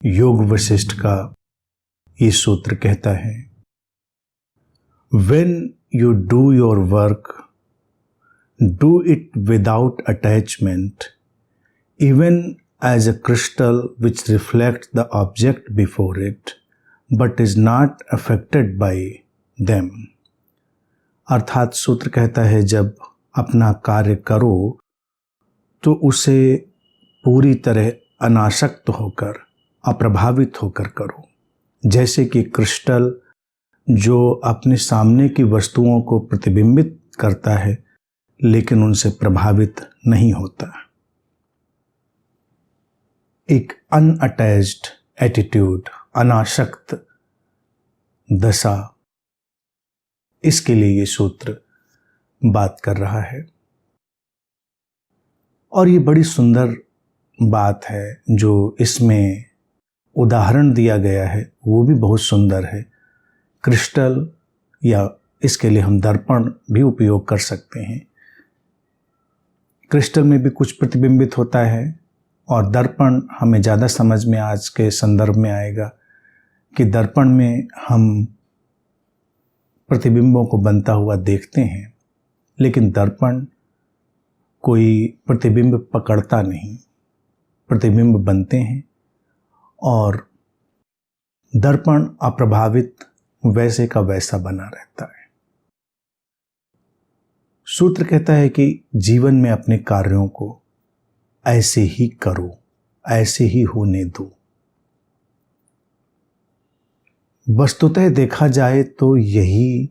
योग वशिष्ठ का ये सूत्र कहता है, When you do your work, do it without attachment, even as a crystal which reflects the object before it, but is not affected by them. अर्थात सूत्र कहता है, जब अपना कार्य करो तो उसे पूरी तरह अनासक्त होकर, अप्रभावित होकर करो, जैसे कि क्रिस्टल जो अपने सामने की वस्तुओं को प्रतिबिंबित करता है लेकिन उनसे प्रभावित नहीं होता। एक अनअटैच्ड एटीट्यूड, अनासक्त दशा, इसके लिए ये सूत्र बात कर रहा है। और ये बड़ी सुंदर बात है, जो इसमें उदाहरण दिया गया है वो भी बहुत सुंदर है। क्रिस्टल, या इसके लिए हम दर्पण भी उपयोग कर सकते हैं। क्रिस्टल में भी कुछ प्रतिबिंबित होता है और दर्पण हमें ज़्यादा समझ में आज के संदर्भ में आएगा कि दर्पण में हम प्रतिबिंबों को बनता हुआ देखते हैं, लेकिन दर्पण कोई प्रतिबिंब पकड़ता नहीं, प्रतिबिंब बनते हैं और दर्पण अप्रभावित वैसे का वैसा बना रहता है। सूत्र कहता है कि जीवन में अपने कार्यों को ऐसे ही करो, ऐसे ही होने दो। वस्तुतः देखा जाए तो यही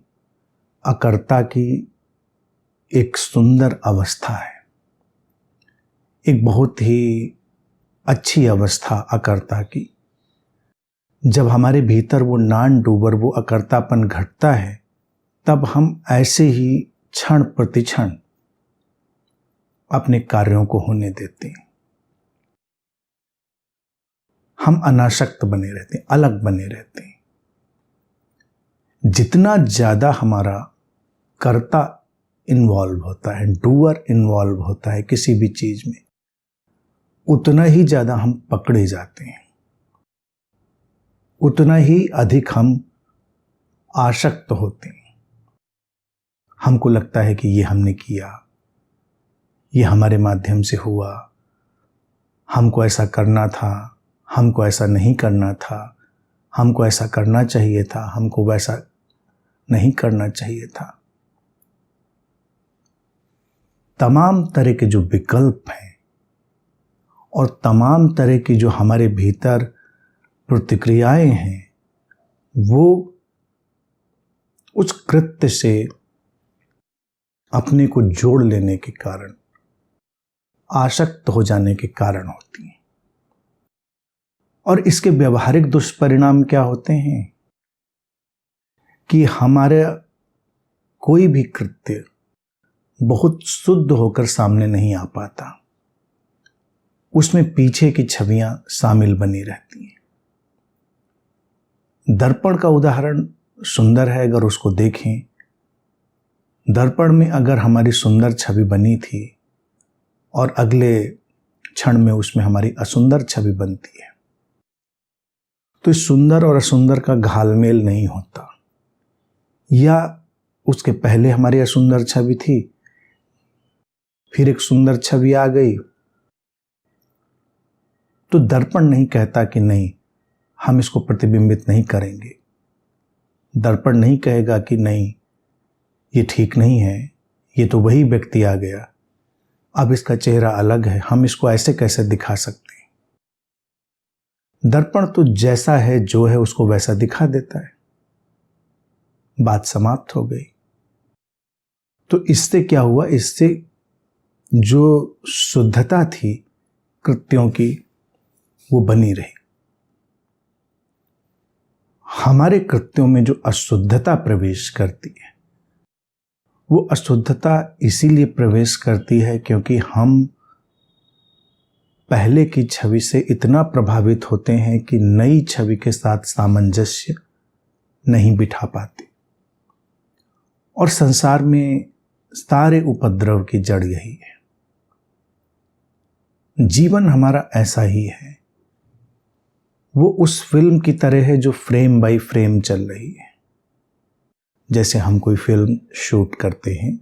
अकर्ता की एक सुंदर अवस्था है, एक बहुत ही अच्छी अवस्था अकर्ता की। जब हमारे भीतर वो नॉन डूबर, वो अकर्तापन घटता है, तब हम ऐसे ही क्षण प्रतिक्षण अपने कार्यों को होने देते हैं। हम अनासक्त बने रहते हैं, अलग बने रहते हैं। जितना ज्यादा हमारा कर्ता इन्वॉल्व होता है, डूअर इन्वॉल्व होता है किसी भी चीज में, उतना ही ज्यादा हम पकड़े जाते हैं, उतना ही अधिक हम आसक्त होते हैं। हमको लगता है कि ये हमने किया, ये हमारे माध्यम से हुआ, हमको ऐसा करना था, हमको ऐसा नहीं करना था, हमको ऐसा करना चाहिए था, हमको वैसा नहीं करना चाहिए था। तमाम तरह के जो विकल्प हैं और तमाम तरह की जो हमारे भीतर प्रतिक्रियाएं हैं, वो उस कृत्य से अपने को जोड़ लेने के कारण, आसक्त हो जाने के कारण होती हैं। और इसके व्यवहारिक दुष्परिणाम क्या होते हैं कि हमारा कोई भी कृत्य बहुत शुद्ध होकर सामने नहीं आ पाता, उसमें पीछे की छवियां शामिल बनी रहती हैं। दर्पण का उदाहरण सुंदर है, अगर उसको देखें। दर्पण में अगर हमारी सुंदर छवि बनी थी और अगले क्षण में उसमें हमारी असुंदर छवि बनती है, तो इस सुंदर और असुंदर का घालमेल नहीं होता। या उसके पहले हमारी असुंदर छवि थी, फिर एक सुंदर छवि आ गई, तो दर्पण नहीं कहता कि नहीं, हम इसको प्रतिबिंबित नहीं करेंगे। दर्पण नहीं कहेगा कि नहीं, ये ठीक नहीं है, ये तो वही व्यक्ति आ गया, अब इसका चेहरा अलग है, हम इसको ऐसे कैसे दिखा सकते हैं। दर्पण तो जैसा है, जो है, उसको वैसा दिखा देता है, बात समाप्त हो गई। तो इससे क्या हुआ, इससे जो शुद्धता थी कृत्यों की, वो बनी रही। हमारे कृत्यों में जो अशुद्धता प्रवेश करती है, वो अशुद्धता इसीलिए प्रवेश करती है क्योंकि हम पहले की छवि से इतना प्रभावित होते हैं कि नई छवि के साथ सामंजस्य नहीं बिठा पाते। और संसार में सारे उपद्रव की जड़ यही है। जीवन हमारा ऐसा ही है। वो उस फिल्म की तरह है जो फ्रेम बाय फ्रेम चल रही है। जैसे हम कोई फिल्म शूट करते हैं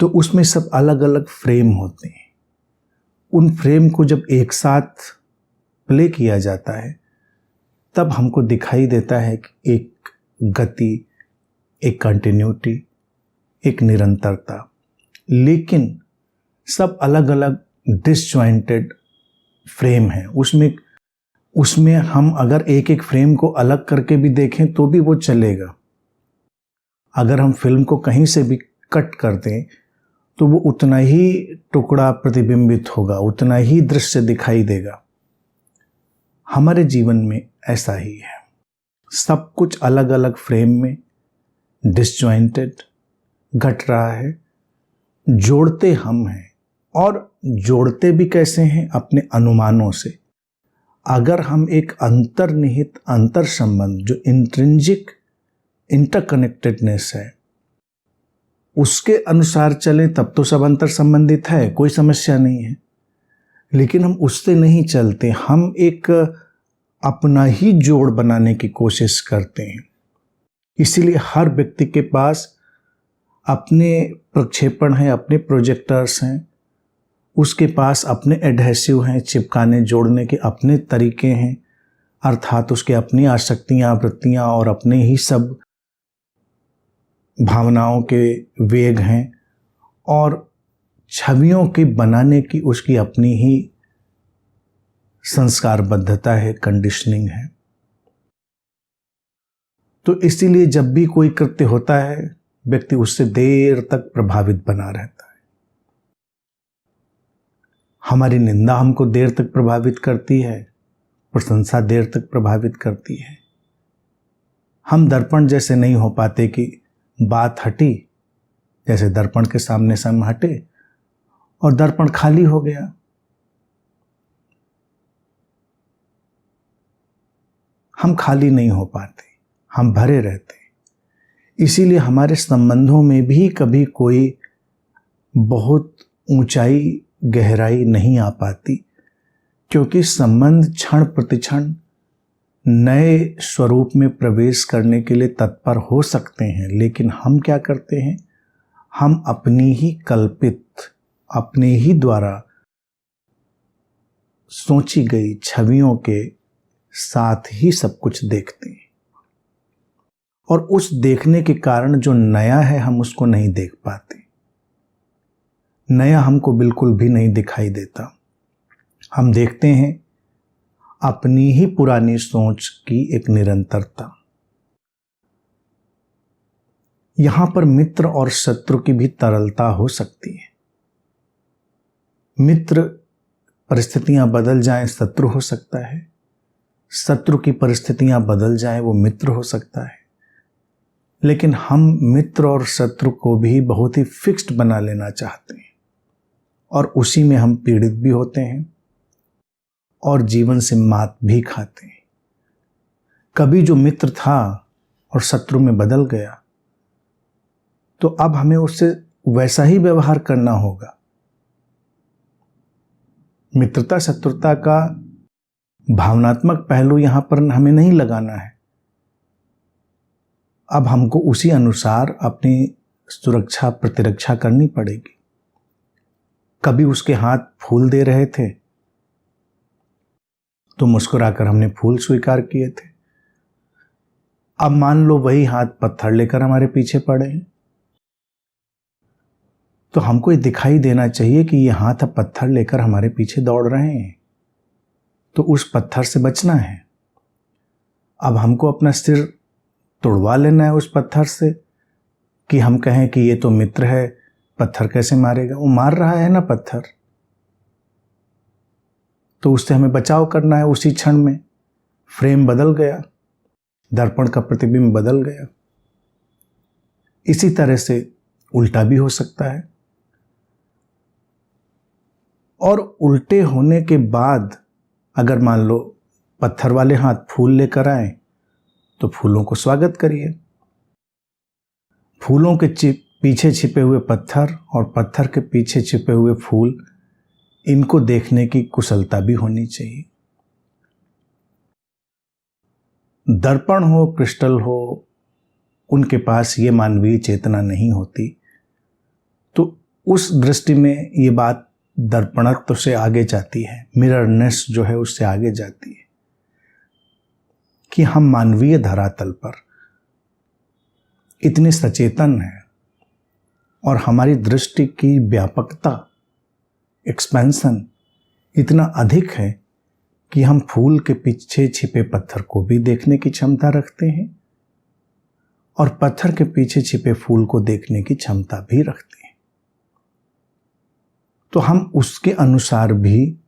तो उसमें सब अलग अलग फ्रेम होते हैं। उन फ्रेम को जब एक साथ प्ले किया जाता है तब हमको दिखाई देता है कि एक गति, एक कंटिन्यूटी, एक निरंतरता। लेकिन सब अलग अलग डिसजॉइंटेड फ्रेम है। उसमें हम अगर एक एक फ्रेम को अलग करके भी देखें तो भी वो चलेगा। अगर हम फिल्म को कहीं से भी कट कर दें तो वो उतना ही टुकड़ा प्रतिबिंबित होगा, उतना ही दृश्य दिखाई देगा। हमारे जीवन में ऐसा ही है, सब कुछ अलग अलग फ्रेम में डिसजॉइंटेड घट रहा है। जोड़ते हम हैं, और जोड़ते भी कैसे हैं? अपने अनुमानों से। अगर हम एक अंतर्निहित अंतर संबंध, जो इंट्रिंसिक इंटरकनेक्टेडनेस है, उसके अनुसार चलें तब तो सब अंतर संबंधित है, कोई समस्या नहीं है। लेकिन हम उससे नहीं चलते, हम एक अपना ही जोड़ बनाने की कोशिश करते हैं। इसीलिए हर व्यक्ति के पास अपने प्रक्षेपण हैं, अपने प्रोजेक्टर्स हैं, उसके पास अपने एडहेसिव हैं, चिपकाने जोड़ने के अपने तरीके हैं, अर्थात उसके अपनी आसक्तियाँ, वृत्तियाँ और अपने ही सब भावनाओं के वेग हैं, और छवियों के बनाने की उसकी अपनी ही संस्कारबद्धता है, कंडीशनिंग है। तो इसीलिए जब भी कोई कृत्य होता है व्यक्ति उससे देर तक प्रभावित बना रहता है। हमारी निंदा हमको देर तक प्रभावित करती है, प्रशंसा देर तक प्रभावित करती है। हम दर्पण जैसे नहीं हो पाते कि बात हटी, जैसे दर्पण के सामने से हम हटे और दर्पण खाली हो गया। हम खाली नहीं हो पाते, हम भरे रहते हैं। इसीलिए हमारे संबंधों में भी कभी कोई बहुत ऊंचाई, गहराई नहीं आ पाती, क्योंकि संबंध क्षण प्रतिक्षण नए स्वरूप में प्रवेश करने के लिए तत्पर हो सकते हैं। लेकिन हम क्या करते हैं? हम अपनी ही कल्पित, अपने ही द्वारा सोची गई छवियों के साथ ही सब कुछ देखते हैं, और उस देखने के कारण जो नया है हम उसको नहीं देख पाते। नया हमको बिल्कुल भी नहीं दिखाई देता। हम देखते हैं अपनी ही पुरानी सोच की एक निरंतरता। यहां पर मित्र और शत्रु की भी तरलता हो सकती है। मित्र परिस्थितियां बदल जाएं, शत्रु हो सकता है। शत्रु की परिस्थितियां बदल जाएं, वो मित्र हो सकता है। लेकिन हम मित्र और शत्रु को भी बहुत ही फिक्स्ड बना लेना चाहते हैं, और उसी में हम पीड़ित भी होते हैं और जीवन से मात भी खाते हैं। कभी जो मित्र था और शत्रु में बदल गया, तो अब हमें उससे वैसा ही व्यवहार करना होगा। मित्रता शत्रुता का भावनात्मक पहलू यहां पर हमें नहीं लगाना है। अब हमको उसी अनुसार अपनी सुरक्षा प्रतिरक्षा करनी पड़ेगी। कभी उसके हाथ फूल दे रहे थे तो मुस्कुराकर हमने फूल स्वीकार किए थे। अब मान लो वही हाथ पत्थर लेकर हमारे पीछे पड़े हैं, तो हमको ये दिखाई देना चाहिए कि ये हाथ अब पत्थर लेकर हमारे पीछे दौड़ रहे हैं, तो उस पत्थर से बचना है। अब हमको अपना सिर तोड़वा लेना है उस पत्थर से, कि हम कहें कि ये तो मित्र है, पत्थर कैसे मारेगा? वो मार रहा है ना पत्थर, तो उससे हमें बचाव करना है। उसी क्षण में फ्रेम बदल गया, दर्पण का प्रतिबिंब बदल गया। इसी तरह से उल्टा भी हो सकता है। और उल्टे होने के बाद अगर मान लो पत्थर वाले हाथ फूल लेकर आए, तो फूलों को स्वागत करिए। फूलों के पीछे छिपे हुए पत्थर और पत्थर के पीछे छिपे हुए फूल, इनको देखने की कुशलता भी होनी चाहिए। दर्पण हो, क्रिस्टल हो, उनके पास ये मानवीय चेतना नहीं होती। तो उस दृष्टि में ये बात दर्पणत्व से आगे जाती है, मिररनेस जो है उससे आगे जाती है कि हम मानवीय धरातल पर इतने सचेतन हैं और हमारी दृष्टि की व्यापकता, एक्सपेंशन इतना अधिक है कि हम फूल के पीछे छिपे पत्थर को भी देखने की क्षमता रखते हैं और पत्थर के पीछे छिपे फूल को देखने की क्षमता भी रखते हैं। तो हम उसके अनुसार भी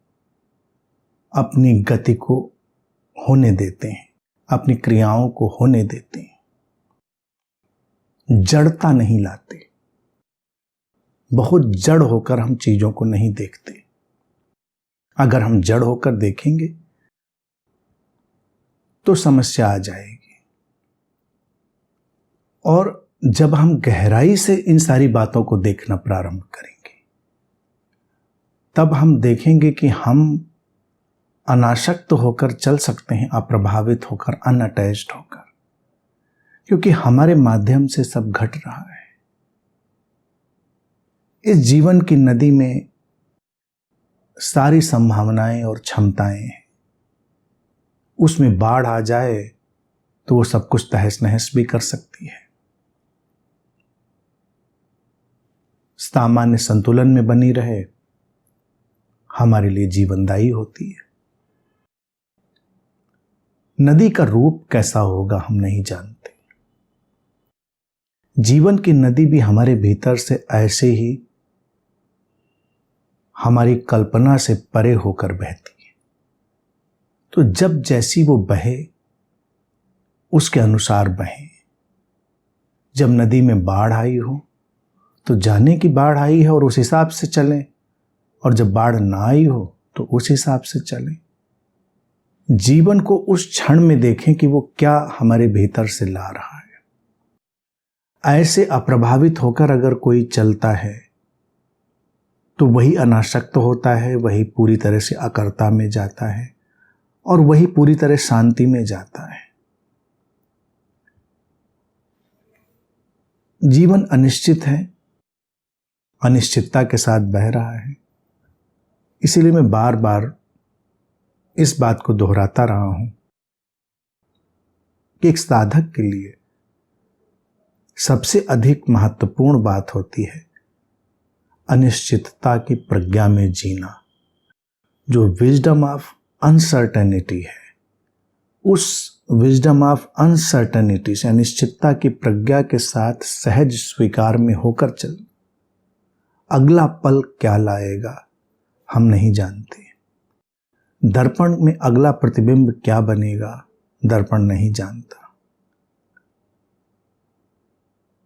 अपनी गति को होने देते हैं, अपनी क्रियाओं को होने देते हैं, जड़ता नहीं लाते। बहुत जड़ होकर हम चीजों को नहीं देखते। अगर हम जड़ होकर देखेंगे तो समस्या आ जाएगी। और जब हम गहराई से इन सारी बातों को देखना प्रारंभ करेंगे, तब हम देखेंगे कि हम अनासक्त होकर चल सकते हैं, अप्रभावित होकर, अनअटैच्ड होकर, क्योंकि हमारे माध्यम से सब घट रहा है। इस जीवन की नदी में सारी संभावनाएं और क्षमताएं हैं। उसमें बाढ़ आ जाए तो वो सब कुछ तहस नहस भी कर सकती है। सामान्य संतुलन में बनी रहे हमारे लिए जीवनदायी होती है। नदी का रूप कैसा होगा हम नहीं जानते। जीवन की नदी भी हमारे भीतर से ऐसे ही हमारी कल्पना से परे होकर बहती है। तो जब जैसी वो बहे उसके अनुसार बहे। जब नदी में बाढ़ आई हो तो जाने की बाढ़ आई है और उस हिसाब से चलें, और जब बाढ़ ना आई हो तो उस हिसाब से चलें। जीवन को उस क्षण में देखें कि वो क्या हमारे भीतर से ला रहा है। ऐसे अप्रभावित होकर अगर कोई चलता है तो वही अनासक्त होता है, वही पूरी तरह से अकर्ता में जाता है और वही पूरी तरह शांति में जाता है। जीवन अनिश्चित है, अनिश्चितता के साथ बह रहा है। इसीलिए मैं बार बार इस बात को दोहराता रहा हूं कि एक साधक के लिए सबसे अधिक महत्वपूर्ण बात होती है अनिश्चितता की प्रज्ञा में जीना। जो विजडम ऑफ अनसर्टेनिटी है, उस विजडम ऑफ अनसर्टेनिटी से, अनिश्चितता की प्रज्ञा के साथ सहज स्वीकार में होकर चल। अगला पल क्या लाएगा हम नहीं जानते। दर्पण में अगला प्रतिबिंब क्या बनेगा दर्पण नहीं जानता।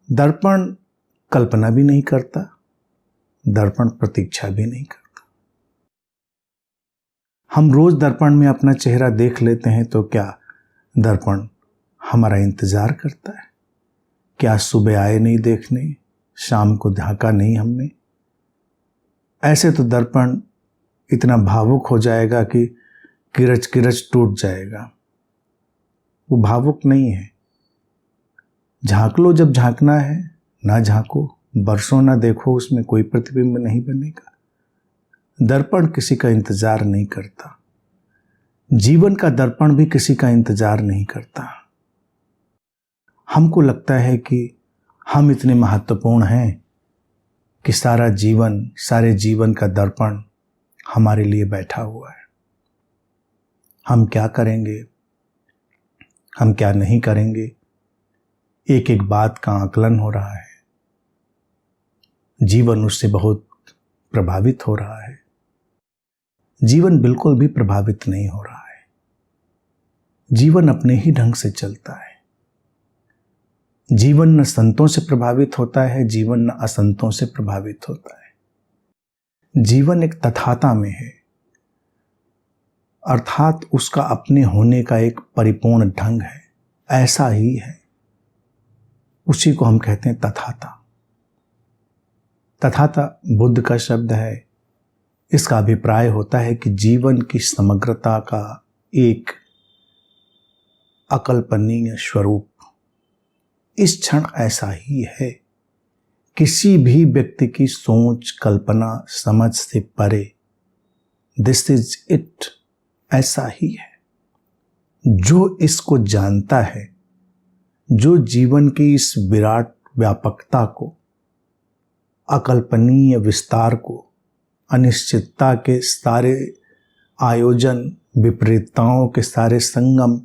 दर्पण कल्पना भी नहीं करता, दर्पण प्रतीक्षा भी नहीं करता। हम रोज दर्पण में अपना चेहरा देख लेते हैं तो क्या दर्पण हमारा इंतजार करता है? क्या सुबह आए नहीं देखने, शाम को झांका नहीं हमने? ऐसे तो दर्पण इतना भावुक हो जाएगा कि किरच किरच टूट जाएगा। वो भावुक नहीं है। झांक लो जब झांकना है, ना झांको, बरसों ना देखो, उसमें कोई प्रतिबिंब नहीं बनेगा। दर्पण किसी का इंतजार नहीं करता। जीवन का दर्पण भी किसी का इंतजार नहीं करता। हमको लगता है कि हम इतने महत्वपूर्ण हैं कि सारा जीवन, सारे जीवन का दर्पण हमारे लिए बैठा हुआ है। हम क्या करेंगे, हम क्या नहीं करेंगे, एक एक बात का आकलन हो रहा है। जीवन उससे बहुत प्रभावित हो रहा है। जीवन बिल्कुल भी प्रभावित नहीं हो रहा है। जीवन अपने ही ढंग से चलता है। जीवन न संतों से प्रभावित होता है, जीवन न असंतों से प्रभावित होता है। जीवन एक तथाता में है, अर्थात उसका अपने होने का एक परिपूर्ण ढंग है, ऐसा ही है। उसी को हम कहते हैं तथाता। तथाता बुद्ध का शब्द है। इसका अभिप्राय होता है कि जीवन की समग्रता का एक अकल्पनीय स्वरूप इस क्षण ऐसा ही है। किसी भी व्यक्ति की सोच, कल्पना, समझ से परे। दिस इज इट, ऐसा ही है। जो इसको जानता है, जो जीवन की इस विराट व्यापकता को, अकल्पनीय विस्तार को, अनिश्चितता के सारे आयोजन, विपरीतताओं के सारे संगम,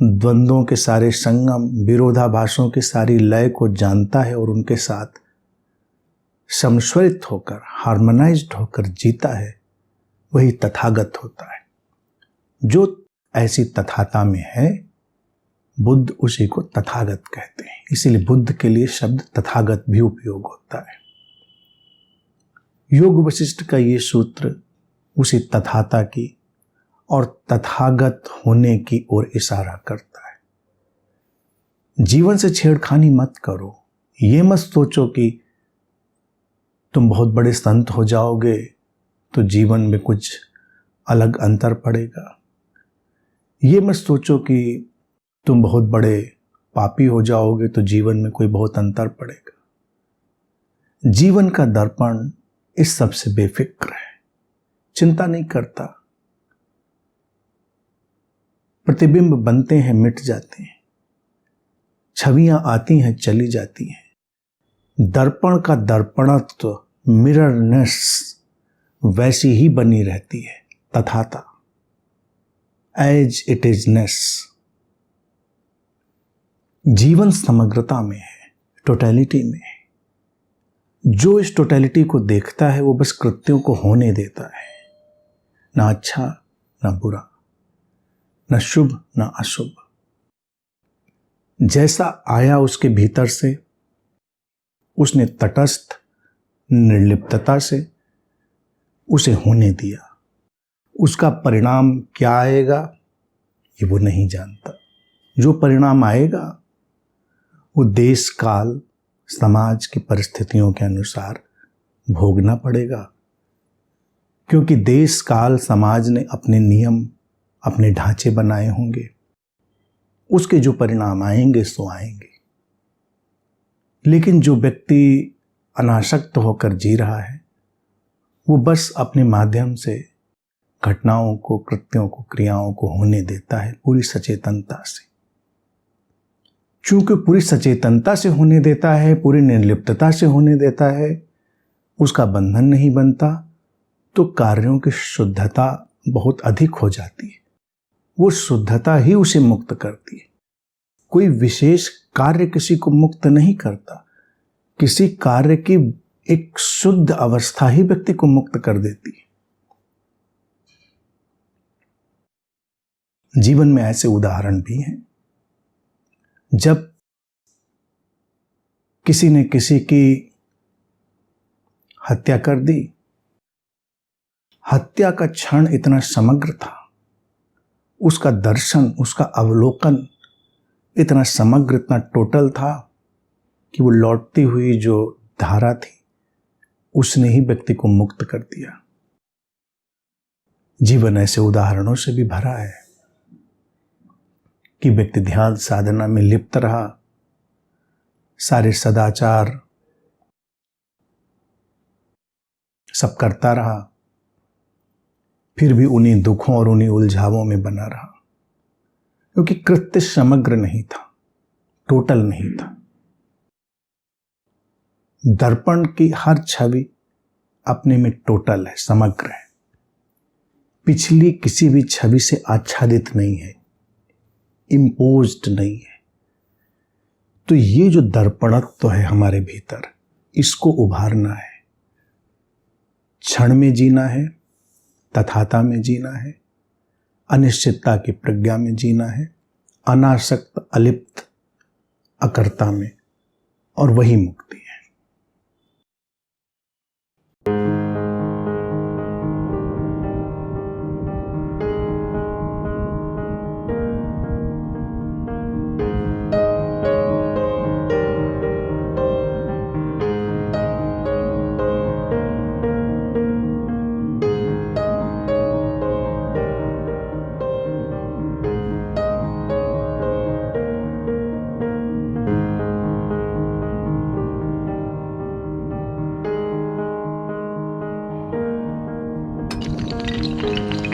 द्वंद्वों के सारे संगम, विरोधाभासों की सारी लय को जानता है और उनके साथ समस्वरित होकर, हार्मोनाइज्ड होकर जीता है, वही तथागत होता है। जो ऐसी तथाता में है, बुद्ध उसी को तथागत कहते हैं। इसीलिए बुद्ध के लिए शब्द तथागत भी उपयोग होता है। योग वशिष्ठ का ये सूत्र उसी तथाता की और तथागत होने की ओर इशारा करता है। जीवन से छेड़खानी मत करो। ये मत सोचो कि तुम बहुत बड़े संत हो जाओगे तो जीवन में कुछ अलग अंतर पड़ेगा। ये मत सोचो कि तुम बहुत बड़े पापी हो जाओगे तो जीवन में कोई बहुत अंतर पड़ेगा। जीवन का दर्पण इस सब से बेफिक्र है, चिंता नहीं करता। प्रतिबिंब बनते हैं, मिट जाते हैं, छवियां आती हैं, चली जाती हैं। दर्पण का दर्पणत्व, मिररनेस वैसी ही बनी रहती है, तथाता, एज इट इज नेस। जीवन समग्रता में है, टोटलिटी में है। जो इस टोटलिटी को देखता है वो बस कृत्यों को होने देता है, ना अच्छा ना बुरा, न शुभ न अशुभ। जैसा आया उसके भीतर से उसने तटस्थ निर्लिप्तता से उसे होने दिया। उसका परिणाम क्या आएगा ये वो नहीं जानता। जो परिणाम आएगा वो देश काल समाज की परिस्थितियों के अनुसार भोगना पड़ेगा, क्योंकि देश काल समाज ने अपने नियम, अपने ढांचे बनाए होंगे। उसके जो परिणाम आएंगे सो आएंगे। लेकिन जो व्यक्ति अनासक्त होकर जी रहा है वो बस अपने माध्यम से घटनाओं को, कृत्यों को, क्रियाओं को होने देता है पूरी सचेतनता से। चूंकि पूरी सचेतनता से होने देता है, पूरी निर्लिप्तता से होने देता है, उसका बंधन नहीं बनता, तो कार्यों की शुद्धता बहुत अधिक हो जाती है। वो शुद्धता ही उसे मुक्त करती है। कोई विशेष कार्य किसी को मुक्त नहीं करता। किसी कार्य की एक शुद्ध अवस्था ही व्यक्ति को मुक्त कर देती है। जीवन में ऐसे उदाहरण भी हैं जब किसी ने किसी की हत्या कर दी। हत्या का क्षण इतना समग्र था, उसका दर्शन, उसका अवलोकन इतना समग्र, इतना टोटल था कि वो लौटती हुई जो धारा थी उसने ही व्यक्ति को मुक्त कर दिया। जीवन ऐसे उदाहरणों से भी भरा है कि व्यक्ति ध्यान साधना में लिप्त रहा, सारे सदाचार सब करता रहा, फिर भी उन्हीं दुखों और उन्हीं उलझावों में बना रहा, क्योंकि कृत्य समग्र नहीं था, टोटल नहीं था। दर्पण की हर छवि अपने में टोटल है, समग्र है, पिछली किसी भी छवि से आच्छादित नहीं है, इम्पोज्ड नहीं है। तो ये जो दर्पणत्व है हमारे भीतर, इसको उभारना है, क्षण में जीना है, तथाता में जीना है, अनिश्चितता की प्रज्ञा में जीना है, अनासक्त, अलिप्त, अकर्ता में, और वही मुक्ति है।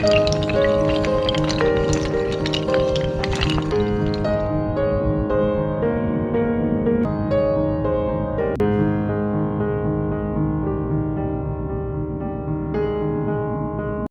you.